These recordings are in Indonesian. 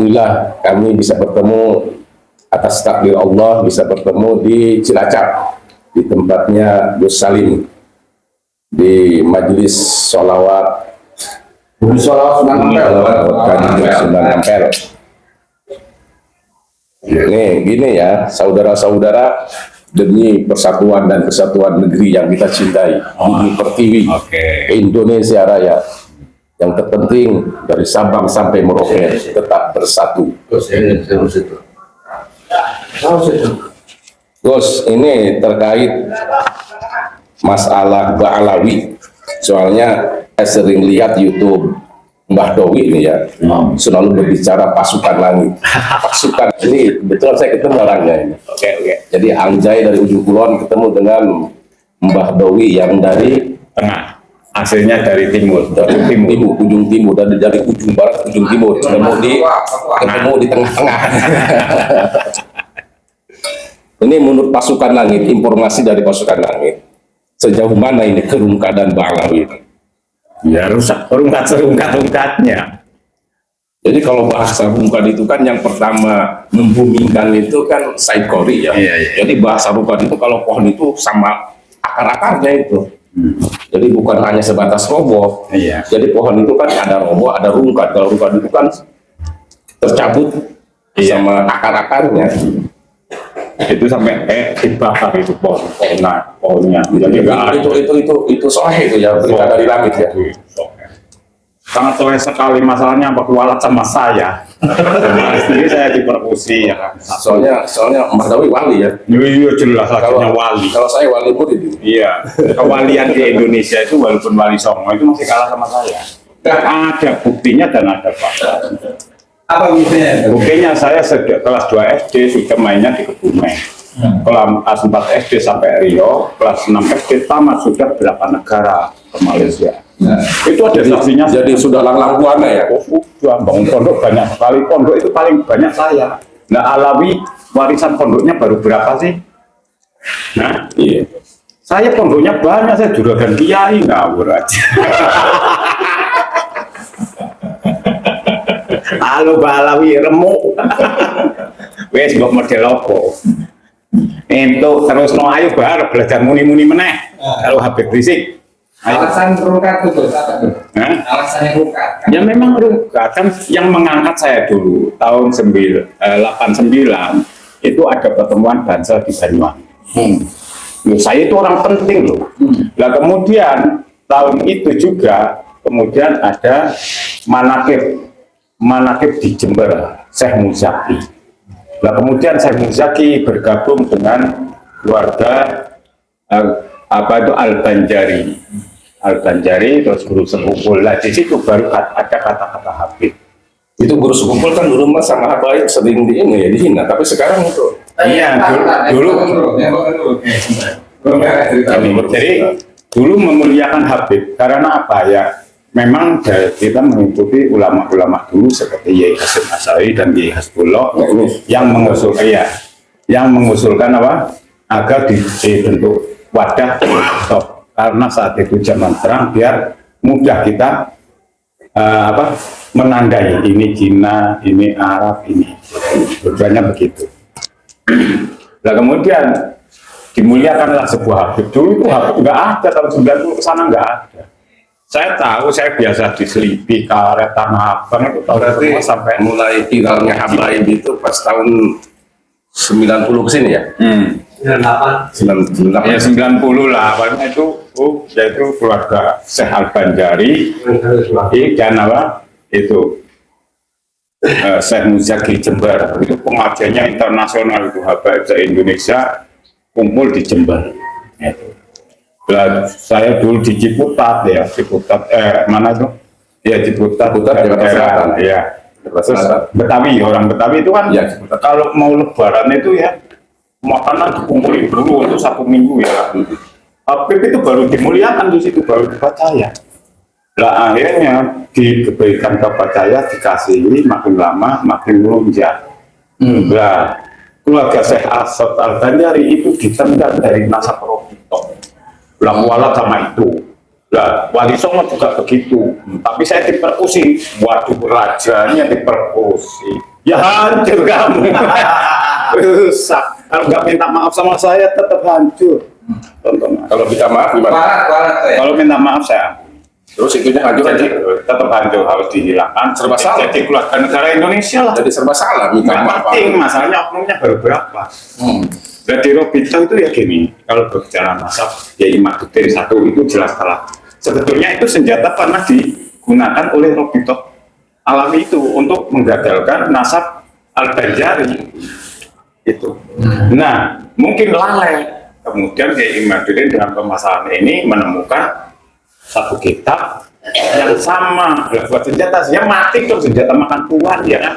Alhamdulillah kami bisa bertemu atas takdir Allah, bisa bertemu di Cilacap di tempatnya Gus Salim di majelis sholawat Sunan Ampel. Nih gini ya saudara-saudara, demi persatuan dan kesatuan negeri yang kita cintai, Bumi Pertiwi, Indonesia Raya, yang terpenting dari Sabang sampai Merauke tetap bersatu. Gus, ini terkait masalah Ba'alawi. Soalnya saya sering lihat YouTube Mbah Dowi ini ya, selalu berbicara pasukan langit. Pasukan ini kebetulan saya ketemu orangnya ini. Oke. Jadi Anjay dari ujung kulon ketemu dengan Mbah Dowi yang dari tengah. Aslinya dari timur, ujung timur, dari ujung barat ujung timur, ketemu di tengah-tengah. Ini menurut pasukan langit, informasi dari pasukan langit, sejauh mana ini kerungkadan Ba'alawi? Ya rusak rungkat-rungkatnya. Jadi kalau bahasa rungkat itu kan yang pertama membumingkan itu kan Said Qori ya. Iya. Jadi bahasa rungkat itu kalau pohon itu sama akar-akarnya itu. Jadi bukan hanya sebatas roboh. Iya. Jadi pohon itu kan ada roboh, ada rungkat. Kalau rungkat itu kan tercabut sama akar-akarnya. Itu sampai dibakar itu pohonnya. Jadi itu sohe itu ya, berita dari langit ya. Sangat soleh sekali, masalahnya apa kualat sama saya. Jadi saya diperkusi ya. Soalnya Mbah Dawi wali ya. Iya jelas akhirnya wali. Kalau saya wali murid. Iya, kewalian di Indonesia itu walaupun wali songo itu masih kalah sama saya. Ada buktinya dan ada fakta. Apa buktinya? Buktinya saya sejak kelas 2 SD sudah mainnya di Kebumen. Kelas 4 SD sampai Rio, kelas 6 SD tamat sudah 8 negara ke Malaysia. Itu ada saksinya. Jadi sudah lang-lang buana ya. Sudah bangun pondok banyak sekali. Pondok itu paling banyak saya. Nah Alawi warisan pondoknya baru berapa sih? Nah, iya. Saya pondoknya banyak, saya juragan kiai ngawur aja. Halo Ba'alawi remuk. Wes mbok model opo? Entuk terus no ayo bar belajar muni-muni meneh. Kalau Habib Rizik. Alasan rungkat itu apa tuh? Alasannya rungkat. Ya memang rungkat kan yang mengangkat saya dulu tahun 89 itu ada pertemuan Bansal di Banyuwangi. Loh, saya itu orang penting loh. Nah kemudian tahun itu juga kemudian ada manakib di Jember, Syekh Muzaki. Nah kemudian Syekh Muzaki bergabung dengan keluarga Al-Banjari terus guru sekumpul. Nah di situ baru ada kata-kata Habib. Itu guru sekumpul kan dulu mas sama Habaib sering di ini ya dihina, tapi sekarang itu jadi dulu memuliakan Habib karena apa ya? Memang kita mengikuti ulama-ulama dulu seperti Yai Hasyim Asy'ari dan Yai Hasbullah yang mengusulkan apa? Agar dibentuk wadah stop. Karena saat itu zaman perang biar mudah kita menandai ini Cina, ini Arab, ini tujuannya begitu. Nah kemudian dimuliakanlah sebuah Habib. Dulu itu Habib nggak ada, tahun 90 ke sana nggak ada. Saya tahu, saya biasa di Selipi, Karet, Tanah Abang itu tahun berarti sampai mulai viralnya Habaib itu pas tahun 90 ke sini ya? 98 ya 90 lah, awalnya itu yaitu keluarga Syekh Al-Banjari dan apa itu Syekh Muzaki Jember, itu pengajiannya internasional, itu Habaib se-Indonesia kumpul di Jember. Nah, saya dulu di Ciputat ya, mana tuh? Ya Ciputat, daerah ya. Terus Betawi, orang Betawi itu kan ya, kalau mau Lebaran itu ya makanan dikumpulin dulu itu 1 minggu ya. Habib itu baru dimuliakan di situ, baru dipercaya. Lah akhirnya diberikan kepercayaan, dikasihi, makin lama makin melunjak. Nah, keluarga Syekh Asad Al-Banjari itu ditendang dari nasab Robito. Walat sama itu. Nah, Wali Songo juga begitu. Tapi saya diperkusi. Waduh, rajanya diperkusi. ya hancur kamu. Rusak. Kalau nggak minta maaf sama saya tetap hancur. Tonton. Kalau minta maaf gimana? Barat ya. Kalau minta maaf saya Terus itunya hancur aja. jadi tetap hancur, harus dihilangkan. Serba salah. Jadi keluarga negara Indonesia lah. Jadi serba salah minta Nggak maaf. penting, masalahnya oknumnya baru berapa. Jadi Robito itu ya gini, kalau berbicara nasab, ya Imaduddin satu itu jelas salah. Sebetulnya itu senjata pernah digunakan oleh Robito Alawi itu untuk menggagalkan nasab Al-Banjari itu. Nah, mungkin lalai. Kemudian Kiai Imaduddin dengan permasalahan ini menemukan satu kitab yang sama. Buat senjata, saya mati tuh senjata makan tuan, ya kan?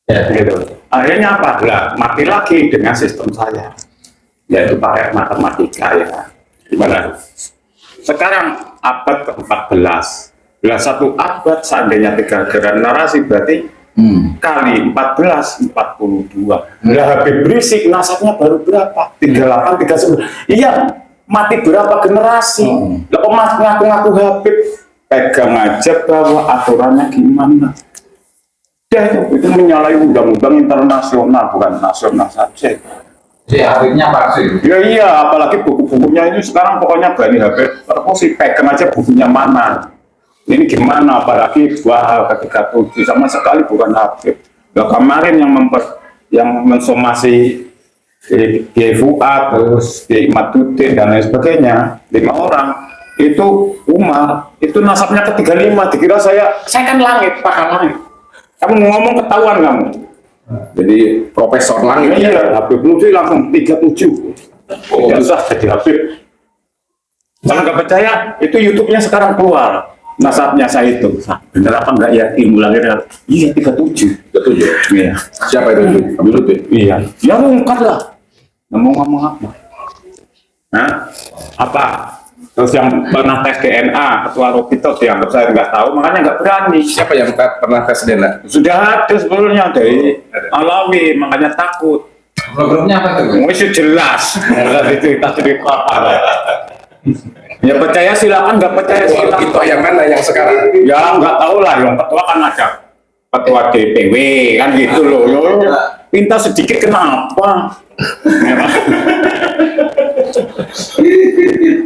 Ya, gitu. Akhirnya apa? Lah, mati lagi dengan sistem saya, yaitu pakai matematika, ya kan? Gimana? Sekarang abad ke-14. Lah, satu abad seandainya 3 gerakan narasi berarti kali 14, 42. Lah, Habib Rizik nasabnya baru berapa? 38, 39. Iya, mati berapa generasi? Lah, kok ngaku-ngaku Habib? Pegang aja bahwa aturannya gimana. Ya, itu menyalahi undang-undang internasional, bukan nasional saja. Jadi Habibnya palsu. Ya iya, apalagi buku-bukunya ini sekarang pokoknya Bani Habib. Terus sih pegang aja bukunya mana. Ini gimana, apalagi Wahab ketika 7 sama sekali bukan Habib. Nah, kemarin yang mensomasi Kiai Fuad, terus Kiai Imaduddin dan lain sebagainya, 5 orang itu Umar, itu nasabnya ke 35. Dikira saya kan langit, pakar langit. Kamu ngomong ketahuan kamu. Jadi profesor langit ya. Iya, Habib Lutfi langsung 37. Oh, susah jadi Habib. Kalau nggak percaya, itu YouTube-nya sekarang keluar. Nasabnya saya itu. Bener apa enggak ya? Ilmu langit. Iya, 37. Betul ya. Iya. Siapa itu? Habib Lutfi. Iya. Ya ngungkap lah. Ngomong apa? Hah? Apa? Terus yang pernah tes DNA, ketua Robito dianggap saya nggak tahu, makanya nggak berani. Siapa yang pernah tes DNA? Sudah ada sebelumnya dari Alawi, makanya takut. Programnya apa tuh? Itu jelas. Cerita apa? Ya percaya silakan, nggak percaya silakan. Itu yang mana yang sekarang? Ya nggak tahu lah, yang ketua kan ada ketua DPW kan gitu loh. Yo, pinta sedikit kenapa?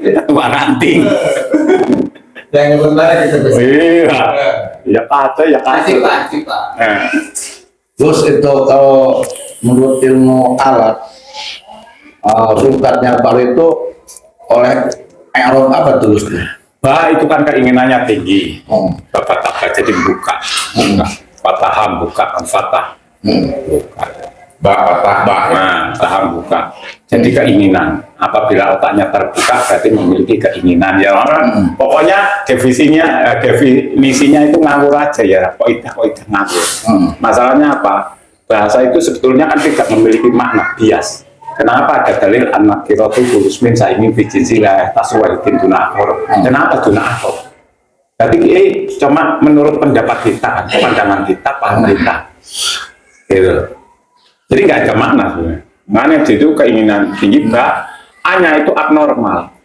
Ketua ranting. Yang benar itu. Iya. Ya kata, ya kata. Pasti Pak. Terus itu kalau menurut ilmu alat, sultannya Pak itu oleh Eropa apa terus? Bah itu kan keinginannya tinggi. Oh. Bapak tak jadi buka. Fataham buka, fatah. Buka. Nah, taham buka. Jadi keinginan. Apabila otaknya terbuka, berarti memiliki keinginan. Ya orang. Pokoknya definisinya itu ngawur aja ya. Koidah ngawur. Masalahnya apa? Bahasa itu sebetulnya kan tidak memiliki makna bias. Kenapa ada dalil anak kita tuh kulusmin saingin bikin sila taswalidin duna akhor. Kenapa duna akhor? Jadi ini cuma menurut pendapat kita, pandangan kita, paham kita. Gitu. Jadi nggak ada makna sebenarnya. Mana itu keinginan tinggi, Mbak. A-nya itu abnormal.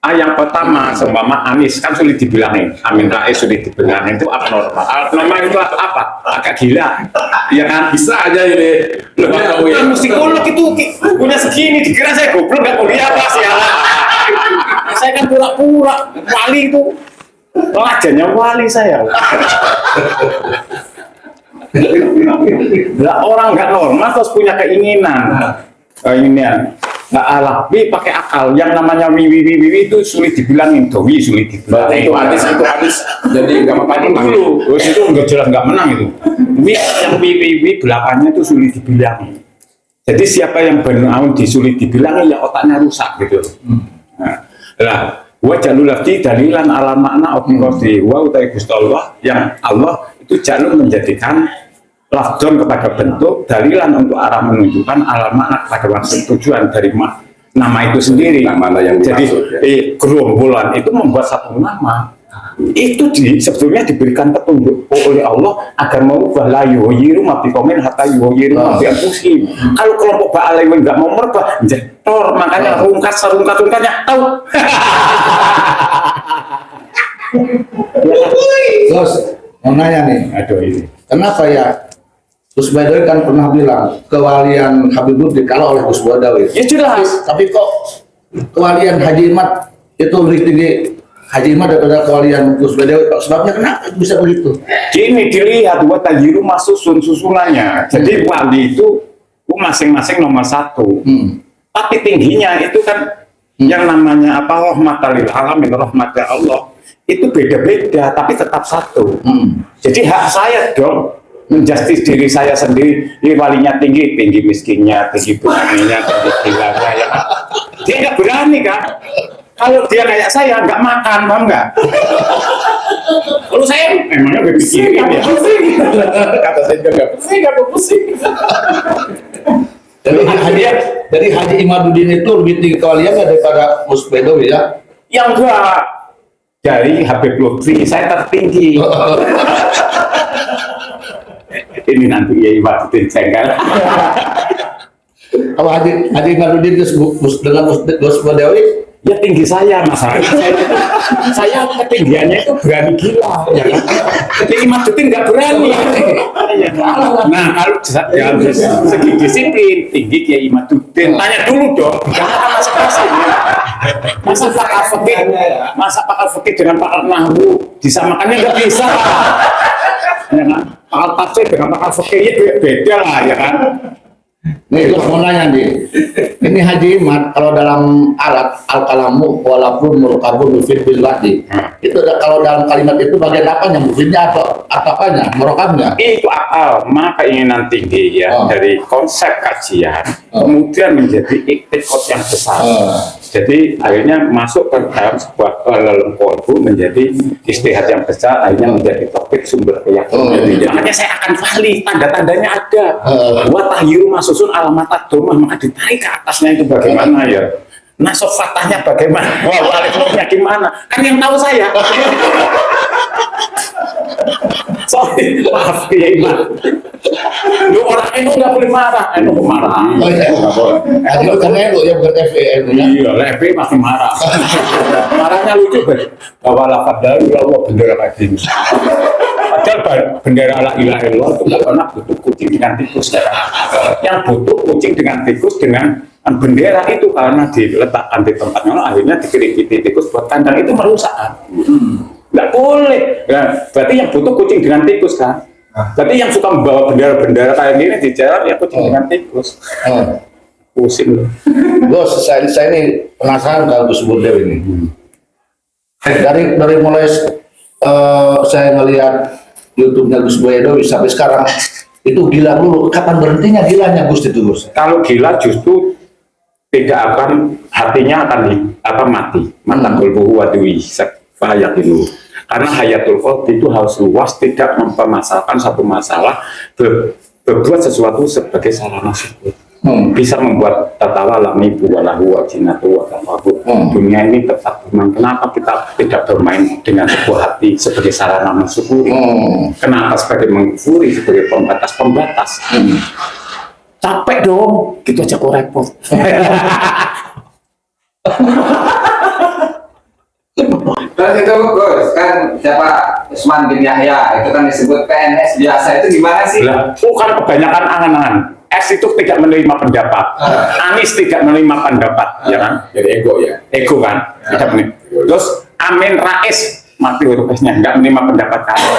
A yang pertama, seumpama Anis kan sulit dibilangin. Amin Rais sulit dibilangin itu abnormal. Abnormal itu apa? Agak gila. Ya kan? Bisa aja ini. Lebih tahu ya. Psikolog itu punya segini, dikira saya goblok nggak kuliah apa sih? Saya kan pura-pura wali itu. Pelajarnya wali saya. Lah orang nggak normal terus punya keinginan nggak alami pakai akal. Yang namanya wiwi itu sulit dibilangin, dowi sulit dibilangin. Itu hadis. Jadi nggak apa-apa dulu. Terus itu nggak jelas nggak menang itu. Yang wiwi belakangnya itu sulit dibilangin. Jadi siapa yang benar disulit dibilangin ya otaknya rusak gitu. Lah wa jalul lafzi dalilan ala makna objekti wa utai Gusti Allah yang Allah itu jalur menjadikan lafzon kepada bentuk dalilan untuk arah menunjukkan ala makna kepada maksud tujuan dari nama itu sendiri. Mana yang jadi dimaksud, ya? gerombolan itu membuat satu nama itu sebetulnya diberikan petunjuk oleh Allah agar mengubah la yuhyiru ma biqaumin hatta yuhyiru ma bi anfusihim. Kalau kelompok Ba'alawi nggak mau merubah jetor, makanya rungkat-rungkatnya tahu. Terus mau nanya nih, Aduh ini. kenapa ya Gus Baidowi kan pernah bilang kewalian Habib Nurdin kalau oleh Gus Baidowi. Ya jelas. Tapi kok kewalian Haji Imad itu lebih tinggi Haji Imad daripada kewalian Gus Baidowi? Sebabnya kenapa bisa begitu? Ini dilihat buat tajiru masuk susunannya. Jadi wali itu masing-masing nomor satu. Tapi tingginya itu kan yang namanya apa, rahmatal lil alamin, rahmat Allah itu beda-beda tapi tetap satu. Jadi hak saya dong menjustis diri saya sendiri. Ini walinya tinggi, tinggi miskinnya, tinggi beraninya, tinggi gilanya, ya kan? Dia nggak berani kan? Kalau dia kayak saya nggak makan, paham nggak? Kalau saya emangnya berpikirin ya. Kata saya juga nggak pusing. Jadi Haji Imaduddin itu lebih tinggi kewaliannya daripada Gus Baidowi ya? Yang enggak, dari Habib Lutfi saya tertinggi. Ini nanti ya Imaduddin cengkel. Kalau Haji Imaduddin dengan Gus Baidowi Ya tinggi saya, masalahnya saya ketinggiannya itu berani gila, ya kan? Jadi Imaduddin nggak berani. Ya, nah kalau dalam segi disiplin tinggi Kiai Imaduddin, tanya dulu dong, jangan masing-masing. Masa pakar fikih dengan pakar nahwu disamakannya nggak bisa. Ya kan? Pakar tafsir dengan pakar fikih itu beda lah, ya kan? nih gue mau nanya nih, ini Haji Imad kalau dalam alat al-kalamu walaupun murkabun mufid bil wadi, itu kalau dalam kalimat itu bagian apanya, mufidnya atau apanya, murkabnya? Itu akal, maka keinginan tinggi ya dari konsep kajian kemudian menjadi iktikad yang besar. Jadi akhirnya masuk ke dalam sebuah lelem kolbu menjadi istihad yang besar, akhirnya menjadi topik sumber keyakinan. Makanya saya akan valid, tanda-tandanya ada. Wa tahyiru masusun alamat ad-domah, maka ditarik ke atasnya itu bagaimana ya? Nasab fatahnya bagaimana? Wah, alifnya gimana? Kan yang tahu saya. Sorry, maaf ya Iman. Lu orang itu nggak boleh marah, marah. Oh iya, Haji bukan Elu ya, bukan FEN ya? Iya, FE masih marah. Marahnya lucu banget. Bahwa lafaz dari Allah bendera kayak gini. Padahal bendera la ilaha illallah itu nggak pernah butuh kucing dengan tikus. Yang butuh kucing dengan tikus dengan bendera itu karena diletakkan di tempatnya, akhirnya dikerikiti tikus buat kandang, itu merusak. Nggak boleh. Nah, berarti yang butuh kucing dengan tikus kan? Berarti yang suka membawa bendera-bendera kayak gini di jalan ya kucing dengan tikus. Pusing loh. Gus, saya ini penasaran kalau Gus Baidowi ini. Dari mulai saya ngelihat YouTube-nya Gus Baidowi sampai sekarang itu gila dulu. Kapan berhentinya gilanya Gus itu Gus? Kalau gila justru tidak akan, hatinya akan mati. Mata kulbuhu wadui fayakilu. Karena hayatul qalbi itu harus luas, tidak mempermasalahkan satu masalah, berbuat sesuatu sebagai sarana syukur. Bisa membuat tatawa lami buwalahu wa jinatu wa kafabu. Dunia ini tetap bermain. Kenapa kita tidak bermain dengan sebuah hati sebagai sarana mensyukuri? Kenapa sebagai mengkufuri, sebagai pembatas-pembatas? Capek dong, gitu aja kok repot. Terus itu Gus, kan siapa Usman bin Yahya itu kan disebut PNS biasa, itu gimana sih? Bukan kebanyakan angan-angan. S itu tidak menerima pendapat, Anies tidak menerima pendapat, ya kan? Jadi ego ya. Ego kan, tidak menerima. Terus Amin Rais mati huruf S-nya, nggak menerima pendapat kami.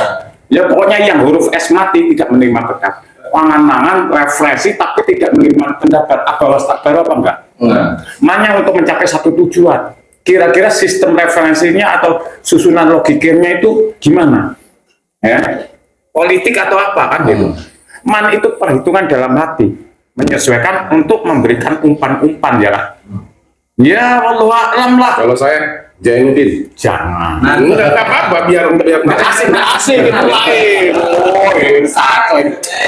Ya pokoknya yang huruf S mati tidak menerima pendapat. Angan-angan refleksi tapi tidak menerima pendapat. Abawas takbar apa enggak? Makanya untuk mencapai satu tujuan, kira-kira sistem referensinya atau susunan logikanya itu gimana? Ya, politik atau apa kan gitu? Man itu perhitungan dalam hati, menyesuaikan untuk memberikan umpan-umpan ya kan? Ya wallahu a'lam lah. Kalau saya Jainuddin. Jangan. Enggak apa-apa, biar Nggak asik itu lain. Oh,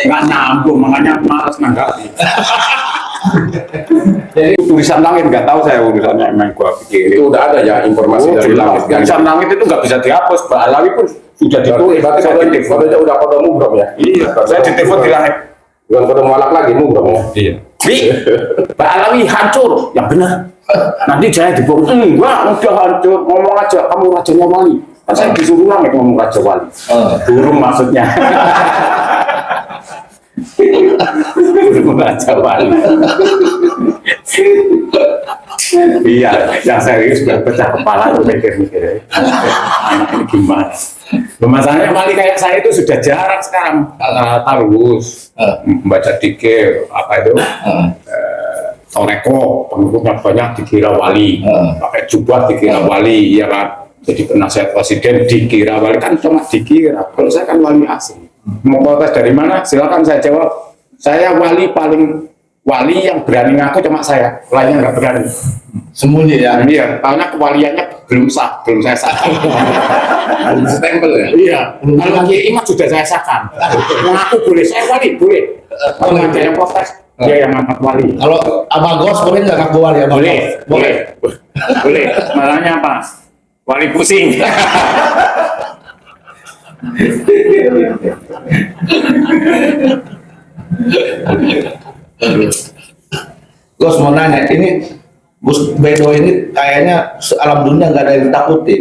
nggak nyambung, makanya malas nanggapi. Jadi tulisan langit nggak tahu saya urusannya, emang gua pikir Itu udah ada ya informasi dari langit. tulisan langit itu nggak bisa dihapus. Mbak Alawi pun sudah ditulis. Berarti Saya kalau ditelepon. udah pada mubrom ya? Iya, saya ditelepon di langit. Bukan pada mualak lagi mubrom ya? Iya. Bi, Mbak Alawi hancur, yang benar. Nanti saya dibom. Enggak, udah hancur. Ngomong aja, kamu rajanya wali. Kan saya disuruh langit ngomong raja wali. Burung maksudnya. Belum aja wali. Iya, yang serius sudah pecah kepala tuh mikir-mikir. Anak ini gimana? Masalahnya wali kayak saya itu sudah jarang sekarang tarus, membaca dikir, apa itu, toreko, pengikutnya banyak dikira wali, pakai jubah dikira wali, ya kan? Jadi penasihat presiden dikira wali, kan cuma dikira. Kalau saya kan wali asli. Mau protes dari mana? Silakan saya jawab. Saya wali paling wali yang berani ngaku cuma saya, lainnya nggak berani. Sembunyi ya. Iya, karena kewaliannya belum sah, belum saya sahkan. Stempel ya. Iya, kalau Kiai Imam sudah saya sahkan. Mengaku boleh, saya wali boleh. Kalau ada yang protes, dia yang ngangkat wali. Kalau Abang Gos boleh nggak ngaku wali Abang Boleh, Gos? boleh, boleh. Malahnya apa? Wali pusing. Gos mau nanya, ini Gus Bedo ini kayaknya alam dunia nggak ada yang ditakuti.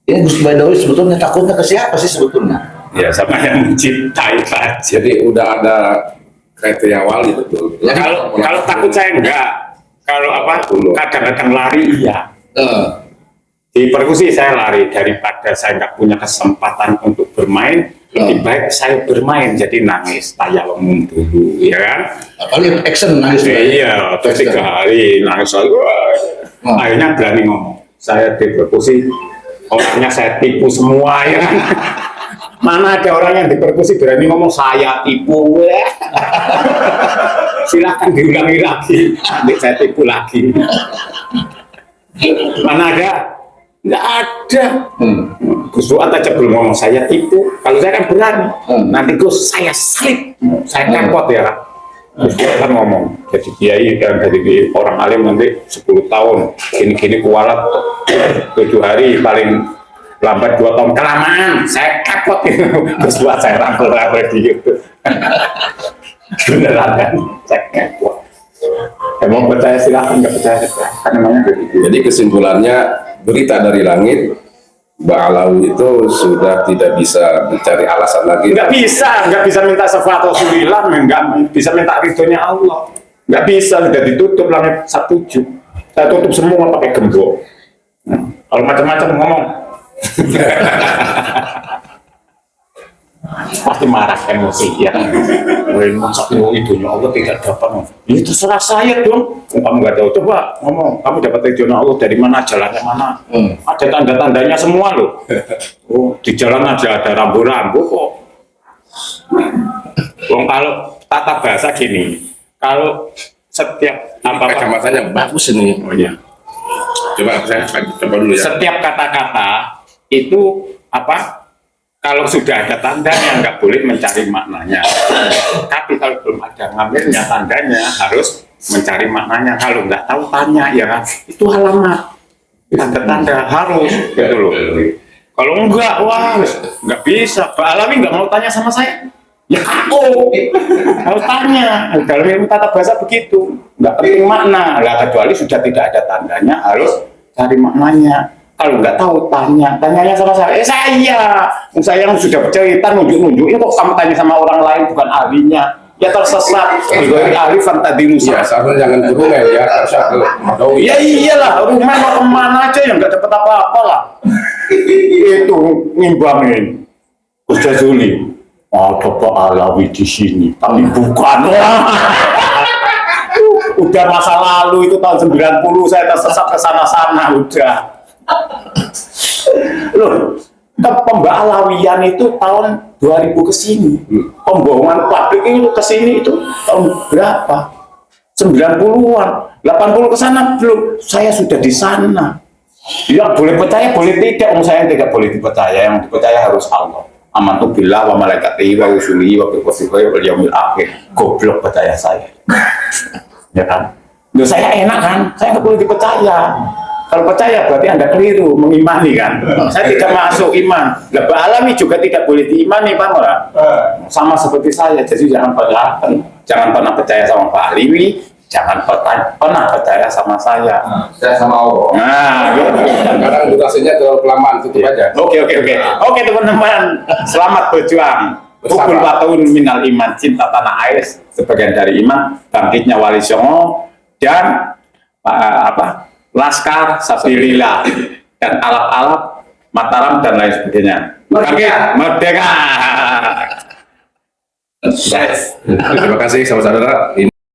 Ini Gus Bedo sebetulnya takutnya ke siapa sih sebetulnya? Ya sama yang mencintai saja. Jadi udah ada kriteria wali betul. Ya, kalau takut saya enggak. Kalau apa? Kadang-kadang lari iya. Di perkusi saya lari daripada saya nggak punya kesempatan untuk bermain, lebih baik saya bermain jadi nangis tayamum dulu, ya kan? Apalagi action nangis. Iya, terus 3 hari nangis lagi. Akhirnya berani ngomong. Saya di perkusi orangnya saya tipu semua, ya kan? Mana ada orang yang di perkusi berani ngomong saya tipu, ya? Silahkan diulangi lagi, nanti saya tipu lagi. Mana ada? Nggak ada. Gus Fuad aja belum ngomong saya tipu. Kalau saya kan berani. Nanti Gus saya salib, saya kapot ya kan. Gus Fuad kan ngomong. Jadi kiai kan jadi orang alim nanti 10 tahun. Gini-gini kualat 7 hari paling lambat 2 tahun kelamaan. Saya kapot itu. Gus Fuad saya rangkul-rangkul gitu. Beneran kan? Saya kapot. Mau percaya silahkan, nggak percaya kan namanya begitu. Jadi kesimpulannya berita dari langit, Mbak Alawi itu sudah tidak bisa mencari alasan lagi. Nggak bisa minta syafaat Rasulullah, nggak bisa minta ridhonya Allah, nggak bisa, sudah ditutup langit 1/7. Saya tutup semua pakai gembok. Kalau macam-macam ngomong, pasti marah emosi ya kan. Masa ridhonya Allah tidak dapat? Ya terserah saya dong. Kamu nggak tahu, coba ngomong. Kamu dapat ridhonya Allah dari mana? Jalannya mana? Ada tanda-tandanya semua loh. Oh, di jalan aja ada rambu-rambu kok. Kalau tata bahasa gini, kalau setiap Kacamatanya bagus ini. oh iya. Coba saya coba dulu ya. Setiap kata-kata itu apa? Kalau sudah ada tandanya nggak boleh mencari maknanya. Tapi kalau belum ada ngambilnya tandanya harus mencari maknanya. Kalau nggak tahu tanya ya kan. Itu alamat. Tanda-tanda harus gitu loh. Kalau enggak, wah nggak bisa. Pak Alawi nggak mau tanya sama saya. Ya kamu harus tanya. Dalam ilmu tata bahasa begitu. Nggak penting makna. Lah kecuali sudah tidak ada tandanya harus cari maknanya. Kalau nggak tahu tanyanya sama saya. Saya yang sudah bercerita nunjuk-nunjukin kok kamu tanya sama orang lain bukan ahlinya. Ya tersesat. Dari ahli fantadi Ya, Musa. seharusnya jangan ke rumah ya, harusnya ke Dowi. Ya iyalah, rumah mau kemana aja yang nggak dapat apa-apa lah. Itu ngimbangin. Gus Jazuli. Ada Pak Alawi di sini, tapi bukan. Udah masa lalu itu tahun 90 saya tersesat ke sana-sana udah. Loh, pembalawian itu tahun 2000 ke sini. Pembohongan pabrik itu ke sini itu tahun berapa? 90-an, 80 ke sana belum. Saya sudah di sana. Ya boleh percaya, boleh tidak. Saya tidak boleh dipercaya. Yang dipercaya harus Allah. Amantu billah wa malaikatihi wa rusulihi wa bil qadri wal yaumil akhir. Goblok percaya saya. Ya kan? Loh, saya enak kan? Saya nggak boleh dipercaya. Kalau percaya berarti Anda keliru mengimani kan? Saya tidak masuk iman. Lah Pak Alawi juga tidak boleh diimani Pak Mora. Sama seperti saya. Jadi jangan pernah percaya sama Pak Alawi, jangan pernah percaya sama saya. Saya sama Allah. Nah, gitu. Kadang durasinya terlalu kelamaan, tutup aja. Oke teman-teman, selamat berjuang. Ukul batun minal iman, cinta tanah air sebagian dari iman, bangkitnya Wali Songo dan Laskar Sabilillah dan alap-alap Mataram dan lain sebagainya. Merdeka. Terima kasih saudara-saudara.